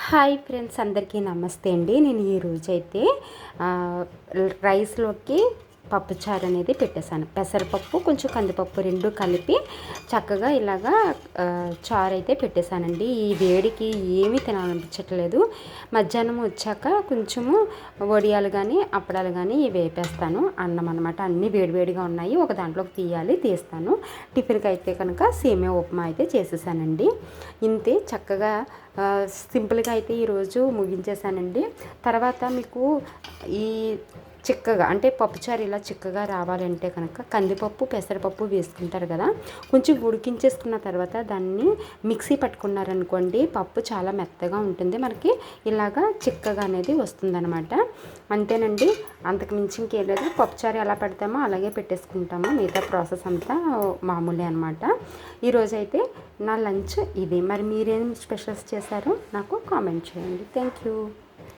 Hi friends, అందరికీ నమస్తే అండి. నేను ఈరోజైతే రైస్లోకి పప్పుచారు అనేది పెట్టేశాను. పెసరపప్పు కొంచెం కందిపప్పు రెండు కలిపి చక్కగా ఇలాగా చారు అయితే పెట్టేశానండి. ఈ వేడికి ఏమీ తినాలనిపించట్లేదు. మధ్యాహ్నం వచ్చాక కొంచెము వడియాలు కానీ అప్పడాలు కానీ వేపేస్తాను. అన్నం అనమాట, అన్నీ వేడివేడిగా ఉన్నాయి. ఒక దాంట్లోకి తీస్తాను. టిఫిన్కి అయితే కనుక సేమియా ఉప్మా అయితే చేసేసానండి. ఇంతే చక్కగా సింపుల్గా అయితే ఈరోజు ముగించేశానండి. తర్వాత మీకు ఈ చిక్కగా అంటే పప్పుచారు ఇలా చిక్కగా రావాలంటే కనుక కందిపప్పు పెసరపప్పు వేసుకుంటారు కదా, కొంచెం ఉడికించేసుకున్న తర్వాత దాన్ని మిక్సీ పట్టుకున్నారనుకోండి పప్పు చాలా మెత్తగా ఉంటుంది, మనకి ఇలాగా చిక్కగా అనేది వస్తుందన్నమాట. అంతేనండి, అంతకు మించి ఇంకేం లేదు. పప్పుచారు ఎలా పెడతామో అలాగే పెట్టేసుకుంటాము. మిగతా ప్రాసెస్ అంతా మామూలే అనమాట. ఈరోజైతే నా లంచ్ ఇది. మరి మీరేం స్పెషల్స్ చేశారో నాకు కామెంట్ చేయండి. Thank you.